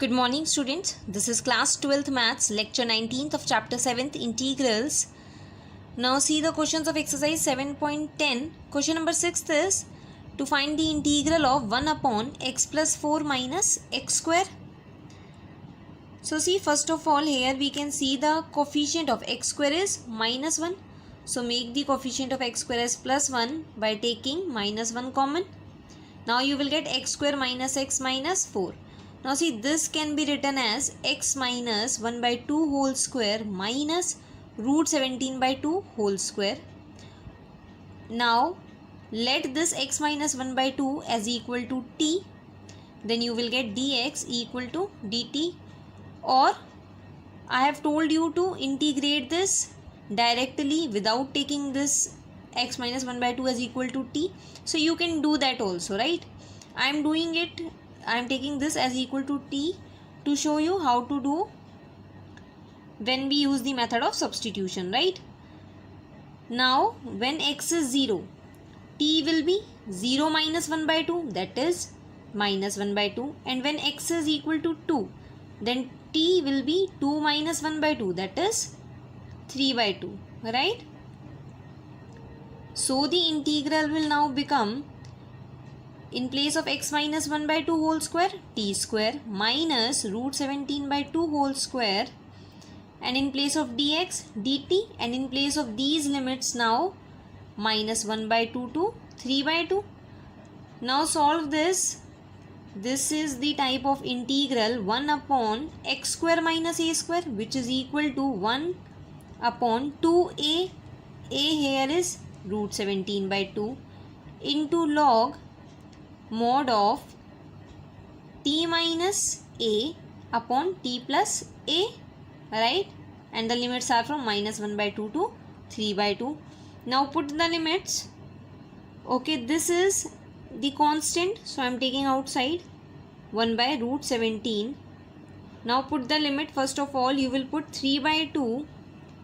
Good morning students, this is class 12th maths lecture 19th of chapter 7th integrals. Now see the questions of exercise 7.10. Question number 6 is to find the integral of 1 upon x plus 4 minus x square. So see, first of all here we can see the coefficient of x square is minus 1. So make the coefficient of x square as plus 1 by taking minus 1 common. Now you will get x square minus x minus 4. Now see, this can be written as x minus 1 by 2 whole square minus root 17 by 2 whole square. Now let this x minus 1 by 2 as equal to t. Then you will get dx equal to dt, or I have told you to integrate this directly without taking this x minus 1 by 2 as equal to t. So you can do that also, right? I am doing it. I am taking this as equal to t to show you how to do when we use the method of substitution, right? Now when x is 0, t will be 0 minus 1 by 2, that is minus 1 by 2, and when x is equal to 2, then t will be 2 minus 1 by 2, that is 3 by 2, right? So the integral will now become, in place of x minus 1 by 2 whole square, t square minus root 17 by 2 whole square, and in place of dx, dt, and in place of these limits now minus 1 by 2 to 3 by 2. Now solve this. This is the type of integral 1 upon x square minus a square, which is equal to 1 upon 2a. A here is root 17 by 2 into log mod of t minus a upon t plus a, right? And the limits are from minus 1 by 2 to 3 by 2. Now put the limits. Okay, this is the constant, so I am taking outside 1 by root 17. Now put the limit. First of all you will put 3 by 2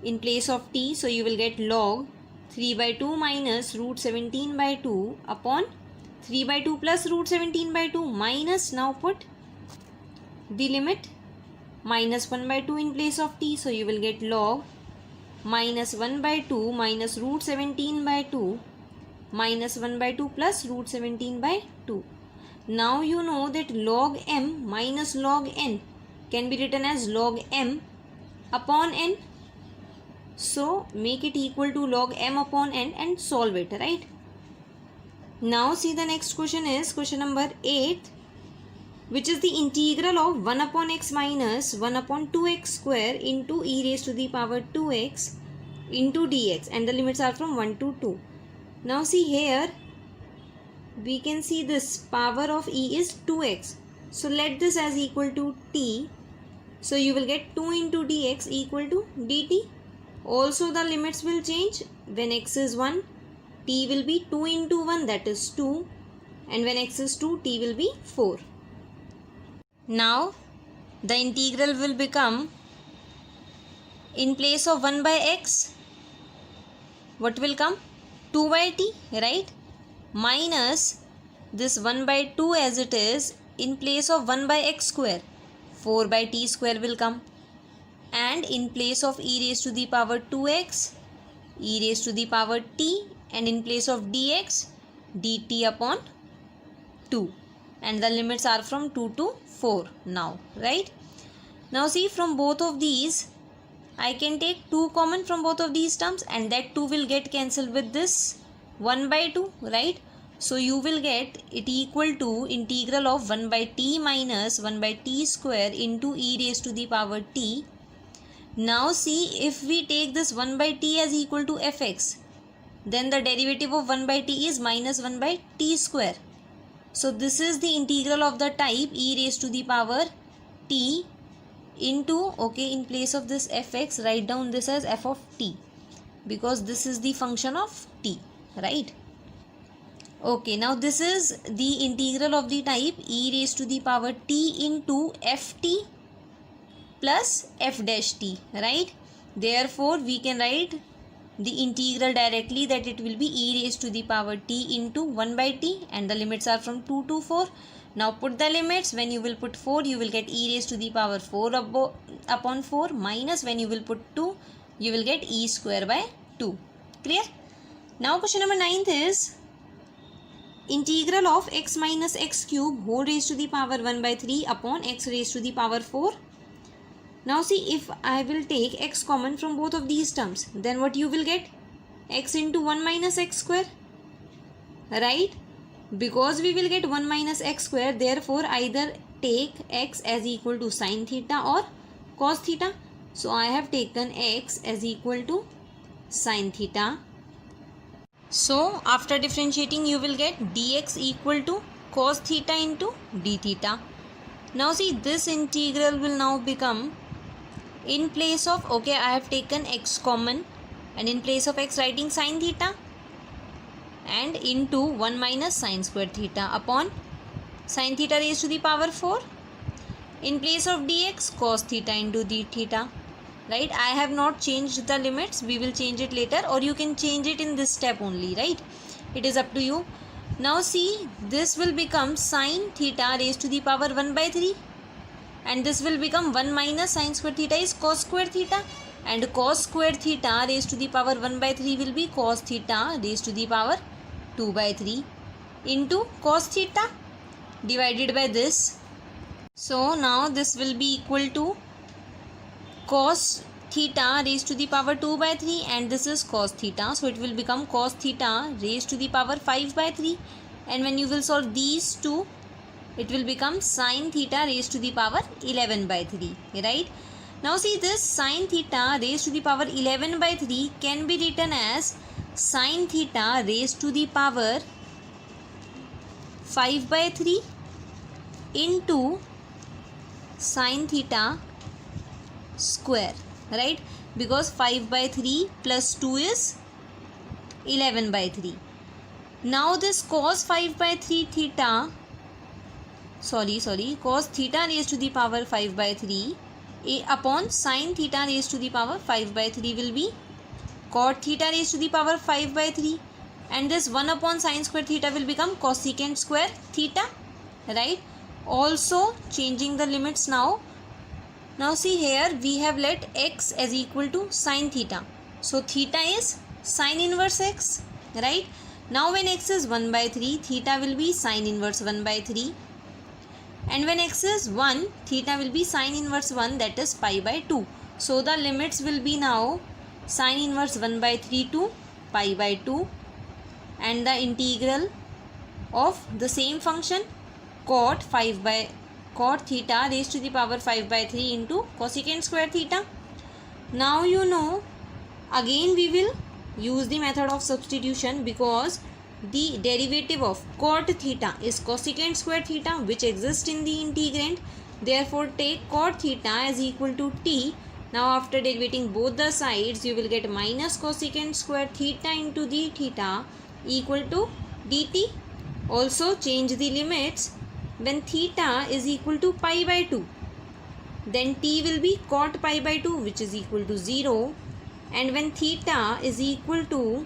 in place of t, so you will get log 3 by 2 minus root 17 by 2 upon 3 by 2 plus root 17 by 2 minus, now put the limit, minus 1 by 2 in place of t, so you will get log minus 1 by 2 minus root 17 by 2 minus 1 by 2 plus root 17 by 2. Now you know that log m minus log n can be written as log m upon n. So make it equal to log m upon n and solve it, right? Now see, the next question is question number 8, which is the integral of 1 upon x minus 1 upon 2x square into e raised to the power 2x into dx, and the limits are from 1 to 2. Now see, here we can see this power of e is 2x. So let this as equal to t. So you will get 2 into dx equal to dt. Also the limits will change. When x is 1, t will be 2 into 1, that is 2, and when x is 2, t will be 4. Now the integral will become, in place of 1 by x, what will come? 2 by t, right? Minus this 1 by 2 as it is, in place of 1 by x square, 4 by t square will come, and in place of e raised to the power 2x, e raised to the power t, and in place of dx, dt upon 2, and the limits are from 2 to 4 now, right? Now see, from both of these I can take 2 common from both of these terms, and that 2 will get cancelled with this 1 by 2, right? So you will get it equal to integral of 1 by t minus 1 by t square into e raised to the power t. Now see, if we take this 1 by t as equal to fx, then the derivative of 1 by t is minus 1 by t square. So this is the integral of the type e raised to the power t into, okay, in place of this fx, write down this as f of t, because this is the function of t, right? Okay, now this is the integral of the type e raised to the power t into ft plus f dash t, right? Therefore we can write the integral directly, that it will be e raised to the power t into 1 by t, and the limits are from 2 to 4. Now put the limits. When you will put 4, you will get e raised to the power 4 upon 4, minus when you will put 2, you will get e square by 2. Clear? Now question number 9th is integral of x minus x cube whole raised to the power 1 by 3 upon x raised to the power 4. Now see, if I will take x common from both of these terms, then what you will get? X into 1 minus x square, right? Because we will get 1 minus x square, therefore either take x as equal to sin theta or cos theta. So I have taken x as equal to sin theta. So after differentiating, you will get dx equal to cos theta into d theta. Now see, this integral will now become, in place of, okay, I have taken x common, and in place of x writing sin theta, and into 1 minus sin square theta upon sin theta raised to the power 4. In place of dx, cos theta into d theta. Right? I have not changed the limits. We will change it later, or you can change it in this step only. Right? It is up to you. Now see, this will become sin theta raised to the power 1 by 3. And this will become 1 minus sin square theta is cos square theta. And cos square theta raised to the power 1 by 3 will be cos theta raised to the power 2 by 3 into cos theta divided by this. So now this will be equal to cos theta raised to the power 2 by 3, and this is cos theta. So it will become cos theta raised to the power 5 by 3. And when you will solve these two, it will become sin theta raised to the power 11 by 3. Right? Now see, this sin theta raised to the power 11 by 3 can be written as sin theta raised to the power 5 by 3 into sin theta square, right? Because 5 by 3 plus 2 is 11 by 3. Now this cos 5 by 3 theta, cos theta raised to the power 5 by 3 upon sin theta raised to the power 5 by 3 will be cot theta raised to the power 5 by 3, and this 1 upon sin square theta will become cosecant square theta, right? Also changing the limits now. Now see, here we have let x as equal to sin theta. So theta is sin inverse x, right? Now when x is 1 by 3, theta will be sin inverse 1 by 3. And when x is 1, theta will be sin inverse 1, that is pi by 2. So the limits will be now sin inverse 1 by 3 to pi by 2. And the integral of the same function cot theta raised to the power 5 by 3 into cosecant square theta. Now you know, again we will use the method of substitution, because the derivative of cot theta is cosecant square theta, which exists in the integrand. Therefore take cot theta as equal to t. Now after derivating both the sides, you will get minus cosecant square theta into d theta equal to dt. Also change the limits. When theta is equal to pi by 2, then t will be cot pi by 2, which is equal to 0. And when theta is equal to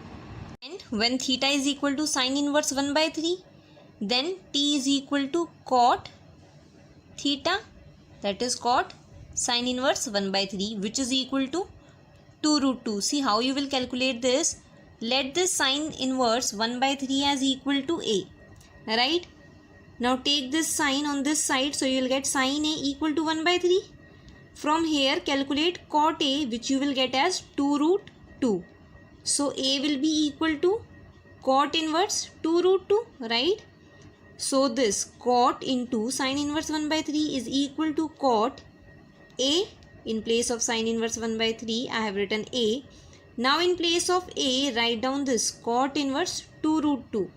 sin inverse 1 by 3, then t is equal to cot theta, that is cot sin inverse 1 by 3, which is equal to 2 root 2. See how you will calculate this. Let this sin inverse 1 by 3 as equal to a, right? Now take this sign on this side, so you will get sin a equal to 1 by 3. From here calculate cot a, which you will get as 2 root 2. So a will be equal to cot inverse 2 root 2, right? So this cot into sin inverse 1 by 3 is equal to cot a. In place of sin inverse 1 by 3, I have written a. Now in place of a, write down this cot inverse 2 root 2.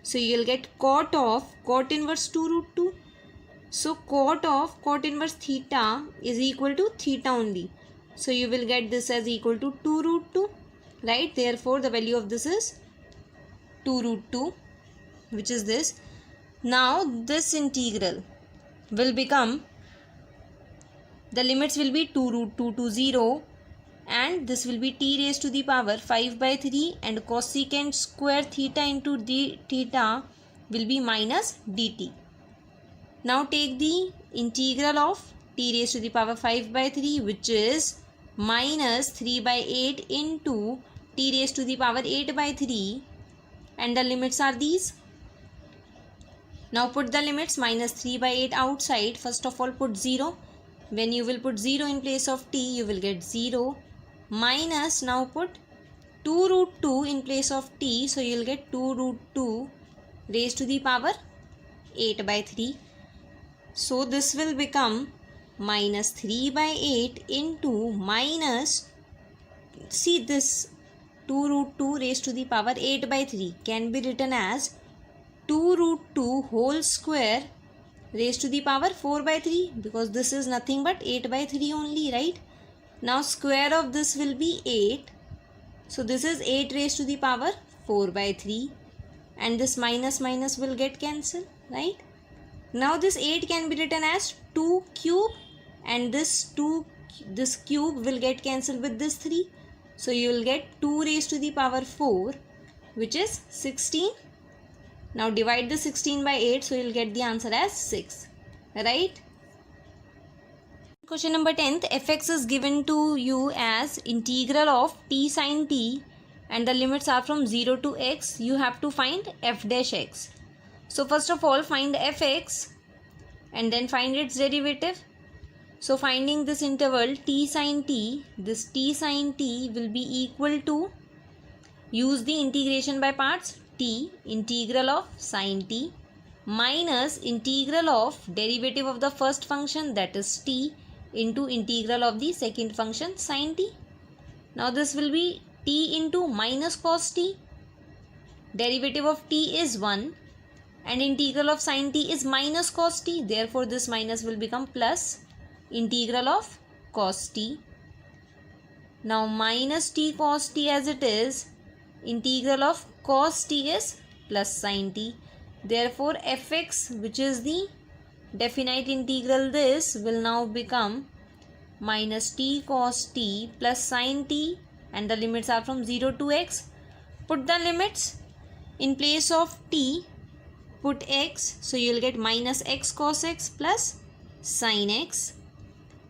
So you will get cot of cot inverse 2 root 2. So cot of cot inverse theta is equal to theta only. So you will get this as equal to 2 root 2, right? Therefore the value of this is 2 root 2, which is this. Now this integral will become, the limits will be 2 root 2 to 0, and this will be t raised to the power 5 by 3, and cosecant square theta into d theta will be minus dt. Now take the integral of t raised to the power 5 by 3, which is minus 3 by 8 into t raised to the power 8 by 3, and the limits are these. Now put the limits. Minus 3 by 8 outside. First of all put 0. When you will put 0 in place of t, you will get 0. Minus, now put 2 root 2 in place of t, so you will get 2 root 2 raised to the power 8 by 3. So this will become minus 3 by 8 into minus, see this 2 root 2 raised to the power 8 by 3 can be written as 2 root 2 whole square raised to the power 4 by 3, because this is nothing but 8 by 3 only, right? Now square of this will be 8. So this is 8 raised to the power 4 by 3, and this minus minus will get cancelled, right? Now this 8 can be written as 2 cube, and this cube will get cancelled with this 3. So you will get 2 raised to the power 4, which is 16. Now divide the 16 by 8, so you will get the answer as 6, right? Question number 10th, fx is given to you as integral of t sin t, and the limits are from 0 to x. You have to find f dash x. So first of all find fx and then find its derivative. So finding this interval t sin t, this t sin t will be equal to, use the integration by parts, t integral of sin t minus integral of derivative of the first function, that is t, into integral of the second function sin t. Now this will be t into minus cos t. Derivative of t is 1 and integral of sin t is minus cos t. Therefore this minus will become plus integral of cos t. Now minus t cos t as it is, integral of cos t is plus sin t. Therefore fx, which is the definite integral, this will now become minus t cos t plus sin t, and the limits are from 0 to x. Put the limits. In place of t, put x, so you will get minus x cos x plus sin x,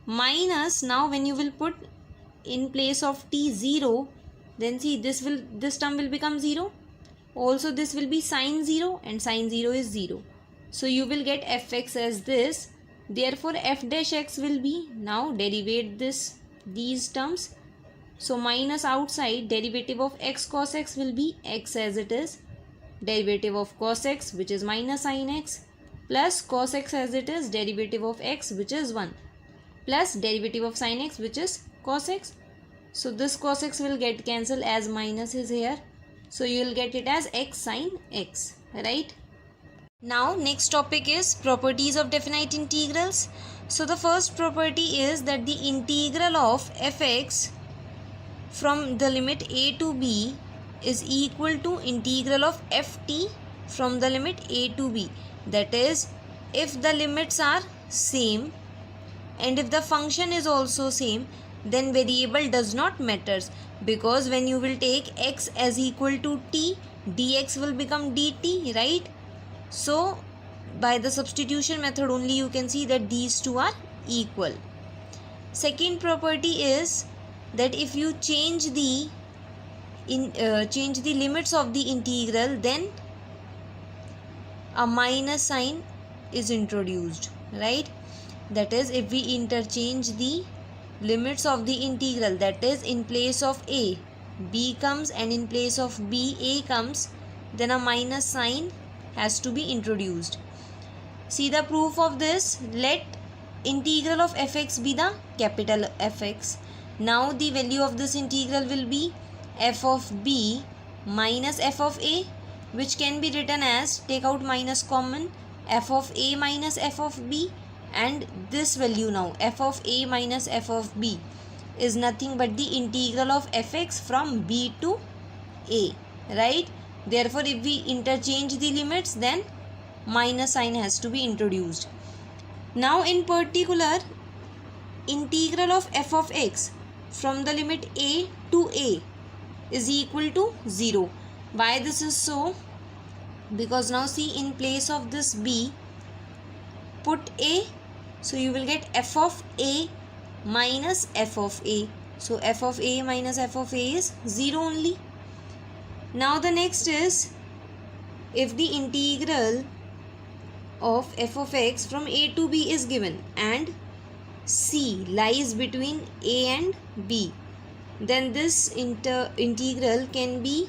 minus, now when you will put in place of t 0, then see this term will become 0. Also this will be sin 0, and sin 0 is 0. So you will get fx as this. Therefore f dash x will be, now derivate these terms. So minus outside, derivative of x cos x will be x as it is. Derivative of cos x, which is minus sin x, plus cos x as it is, derivative of x, which is 1, plus derivative of sin x, which is cos x. So this cos x will get cancelled as minus is here. So you will get it as x sin x, right? Now next topic is properties of definite integrals. So the first property is that the integral of fx from the limit a to b is equal to integral of ft from the limit a to b. That is, if the limits are same and if the function is also same, then variable does not matters, because when you will take x as equal to t, dx will become dt, right? So by the substitution method only you can see that these two are equal. Second property is that if you change the limits of the integral, then a minus sign is introduced, right? That is, if we interchange the limits of the integral, that is, in place of a, b comes, and in place of b, a comes, then a minus sign has to be introduced. See the proof of this. Let integral of fx be the capital Fx. Now the value of this integral will be f of b minus f of a, which can be written as, take out minus common, f of a minus f of b, and this value now f of a minus f of b is nothing but the integral of fx from b to a, right? Therefore if we interchange the limits, then minus sign has to be introduced. Now in particular, integral of f of x from the limit a to a is equal to 0. Why this is so? Because now see, in place of this b, put a, so you will get f of a minus f of a. So f of a minus f of a is 0 only. Now the next is, if the integral of f of x from a to b is given and c lies between a and b, then this integral can be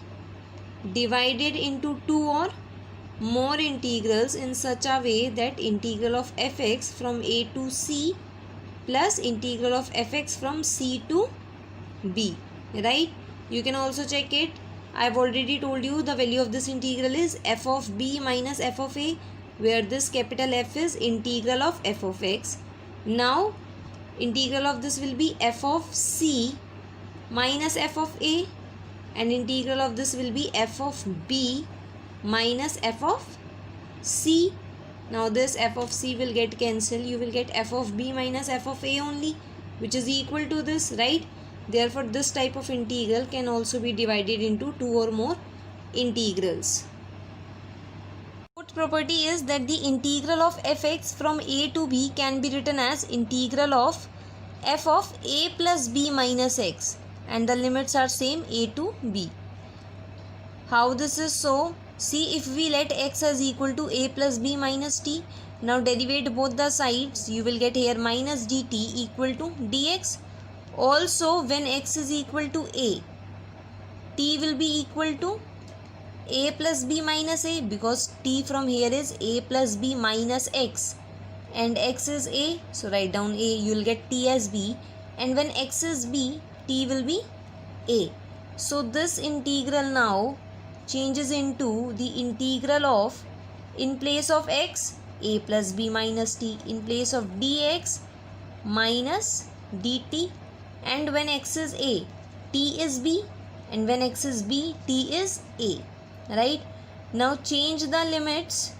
divided into two or more integrals in such a way that integral of fx from a to c plus integral of fx from c to b, right? You can also check it. I have already told you the value of this integral is f of b minus f of a, where this capital F is integral of f of x. Now integral of this will be f of c minus f of a, and integral of this will be f of b minus f of c. Now this f of c will get cancelled. You will get f of b minus f of a only, which is equal to this, right? Therefore this type of integral can also be divided into two or more integrals. Fourth property is that the integral of fx from a to b can be written as integral of f of a plus b minus x, and the limits are same, a to b. How this is so? See, if we let x as equal to a plus b minus t, now derivate both the sides, you will get here minus dt equal to dx. Also when x is equal to a, t will be equal to a plus b minus a, because t from here is a plus b minus x and x is a, so write down a, you will get t as b, and when x is b, t will be a. So this integral now changes into the integral of, in place of x, a plus b minus t, in place of dx minus dt, and when x is a, t is b, and when x is b, t is a, right? Now change the limits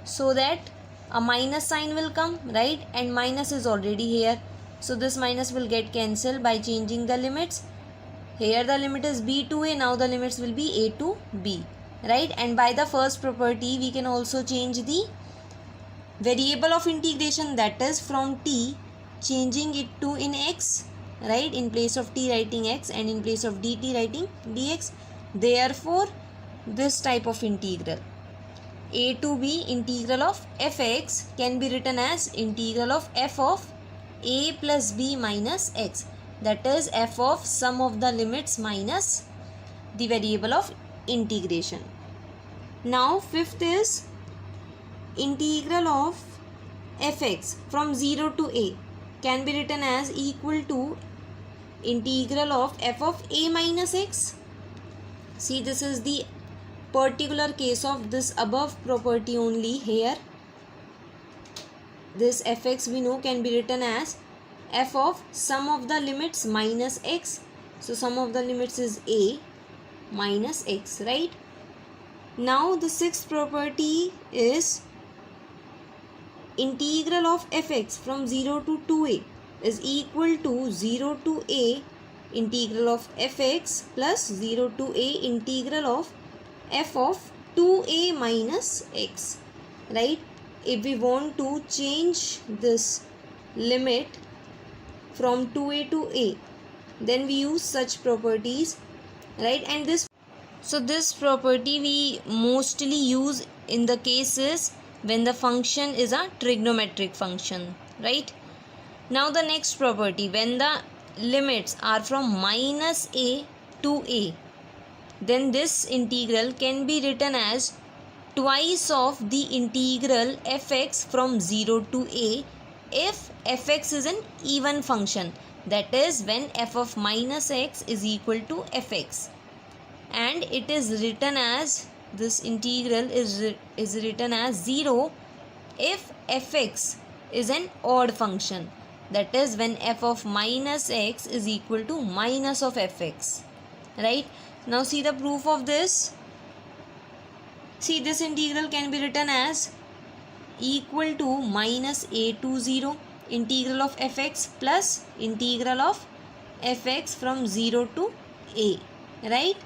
so that a minus sign will come, right? And minus is already here, so this minus will get cancelled by changing the limits. Here the limit is b to a, now the limits will be a to b, right? And by the first property we can also change the variable of integration, that is from t, changing it to in x, right? In place of t writing x and in place of dt writing dx. Therefore this type of integral, a to b integral of fx, can be written as integral of f of a plus b minus x, that is f of sum of the limits minus the variable of integration. Now fifth is integral of fx from 0 to a can be written as equal to integral of f of a minus x. See, this is the particular case of this above property only. Here this fx we know can be written as f of sum of the limits minus x. So sum of the limits is a minus x, right? Now the sixth property is integral of fx from 0 to 2a is equal to 0 to a integral of fx plus 0 to a integral of f of 2a minus x, right? If we want to change this limit from 2a to a, then we use such properties, right? And this property we mostly use in the cases when the function is a trigonometric function, right? Now the next property, when the limits are from minus a to a, then this integral can be written as twice of the integral fx from 0 to a if fx is an even function, that is when f of minus x is equal to fx, and it is written as, this integral is written as 0 if fx is an odd function, that is when f of minus x is equal to minus of fx, right? Now see the proof of this. See, this integral can be written as equal to minus a to 0 integral of fx plus integral of fx from 0 to a, right?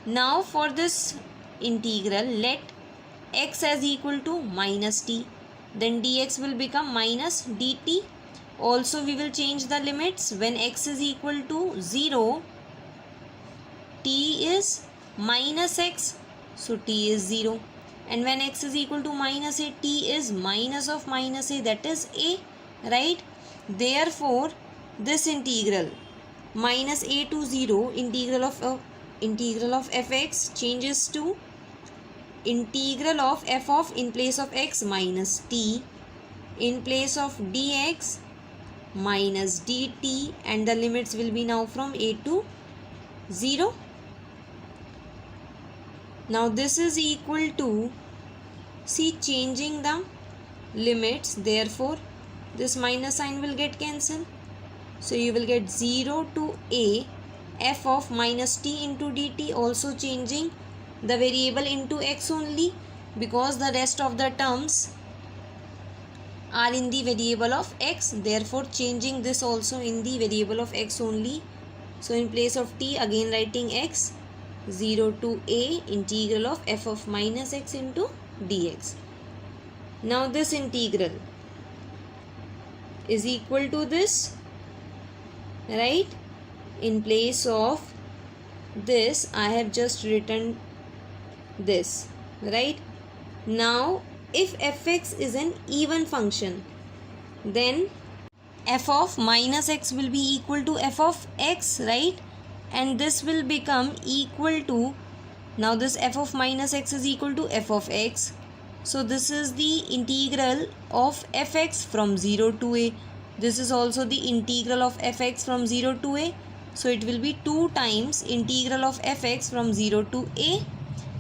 Now for this integral, let x as equal to minus t, then dx will become minus dt. Also we will change the limits. When x is equal to 0, t is minus x, so t is 0. And when x is equal to minus a, t is minus of minus a, that is a, right? Therefore, this integral minus a to 0, integral of fx changes to integral of f of, in place of x, minus t, in place of dx minus dt, and the limits will be now from a to 0. Now this is equal to, see, changing the limits, therefore this minus sign will get cancelled. So you will get 0 to a f of minus t into dt, also changing the variable into x only, because the rest of the terms are in the variable of x, therefore changing this also in the variable of x only. So in place of t, again writing x, 0 to a integral of f of minus x into dx. Now this integral is equal to this, right? In place of this I have just written this, right? Now if fx is an even function, then f of minus x will be equal to f of x, right? And this will become equal to, now this f of minus x is equal to f of x. So this is the integral of fx from 0 to a. This is also the integral of fx from 0 to a. So it will be 2 times integral of fx from 0 to a,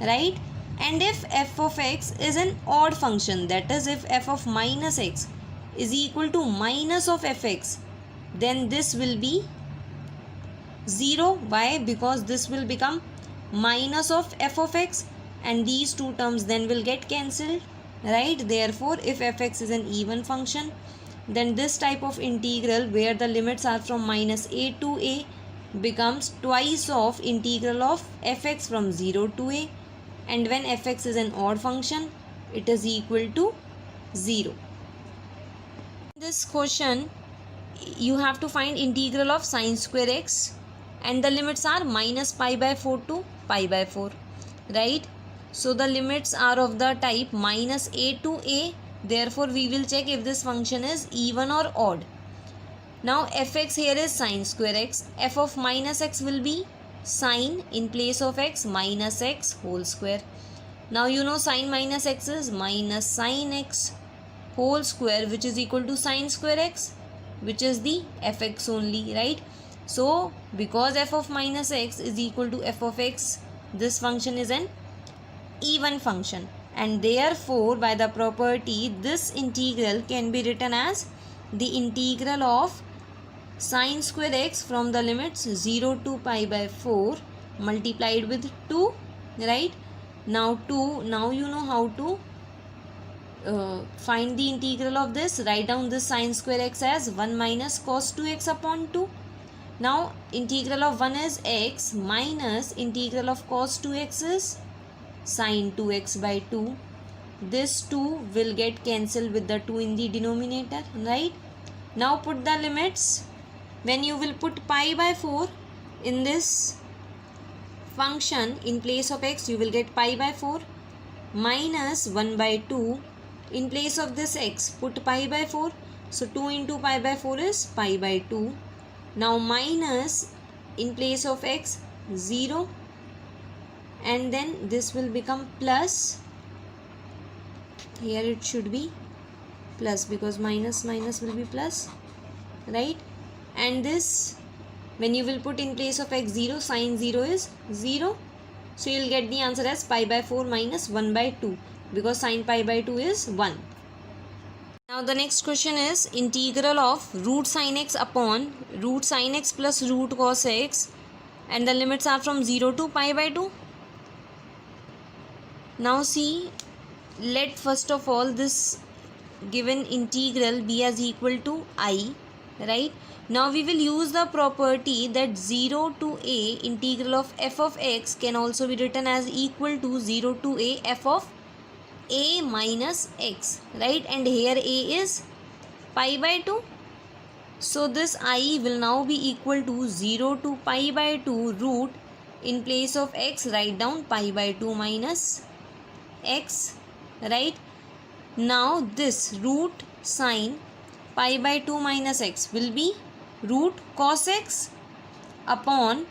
right? And if f of x is an odd function, that is if f of minus x is equal to minus of fx, then this will be 0. Why? Because this will become minus of f of x, and these two terms then will get cancelled, right? Therefore, if fx is an even function, then this type of integral where the limits are from minus a to a becomes twice of integral of fx from 0 to a, and when fx is an odd function, it is equal to 0. This question, you have to find integral of sine square x, and the limits are minus pi by 4 to pi by 4, right? So the limits are of the type minus a to a, therefore we will check if this function is even or odd. Now fx here is sine square x, f of minus x will be sine, in place of x, minus x whole square. Now you know sine minus x is minus sine x whole square, which is equal to sine square x, which is the fx only, right? So because f of minus x is equal to f of x, this function is an even function, and therefore by the property this integral can be written as the integral of sine square x from the limits 0 to pi by 4 multiplied with 2, right? Now you know how to find the integral of this. Write down this sine square x as 1 minus cos 2x upon 2. Now integral of 1 is x minus integral of cos 2x is sine 2x by 2. This 2 will get cancelled with the 2 in the denominator, right? Now put the limits. When you will put pi by 4 in this function, in place of x you will get pi by 4 minus 1 by 2. In place of this x, put pi by 4. So 2 into pi by 4 is pi by 2. Now minus, in place of x, 0. And then this will become plus. Here it should be plus, because minus will be plus, right? And this, when you will put in place of x 0, sine 0 is 0. So you will get the answer as pi by 4 minus 1 by 2, because sine pi by 2 is 1. Now the next question is integral of root sin x upon root sin x plus root cos x, and the limits are from 0 to pi by 2. Now see, let first of all this given integral be as equal to I, right? Now we will use the property that 0 to a integral of f of x can also be written as equal to 0 to a f of a minus x, right? And here a is pi by 2. So this I will now be equal to 0 to pi by 2 root, in place of x write down pi by 2 minus x, right? Now this root sine pi by 2 minus x will be root cos x upon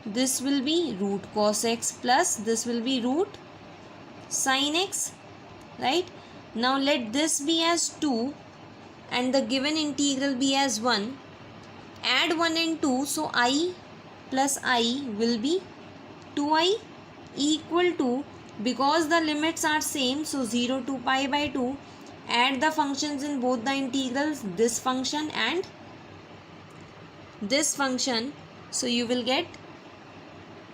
this will be root cos x plus this will be root sin x, right? Now let this be as 2 and the given integral be as 1. Add 1 and 2, so I plus I will be 2i equal to, because the limits are same, so 0 to pi by 2, add the functions in both the integrals, this function and this function, so you will get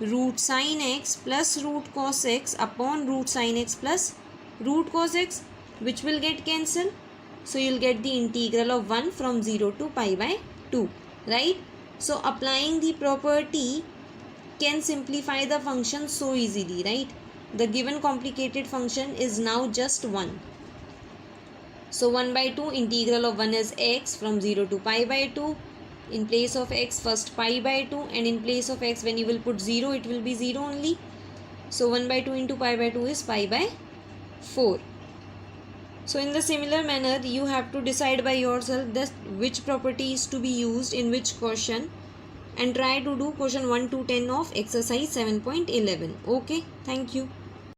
root sin x plus root cos x upon root sin x plus root cos x, which will get cancelled. So you will get the integral of 1 from 0 to pi by 2, right? So applying the property can simplify the function so easily, right? The given complicated function is now just 1. So 1 by 2, integral of 1 is x from 0 to pi by 2. In place of x, first pi by 2, and in place of x, when you will put 0, it will be 0 only. So 1 by 2 into pi by 2 is pi by 4. So in the similar manner, you have to decide by yourself that which property is to be used in which question, and try to do question 1 to 10 of exercise 7.11. Okay, thank you.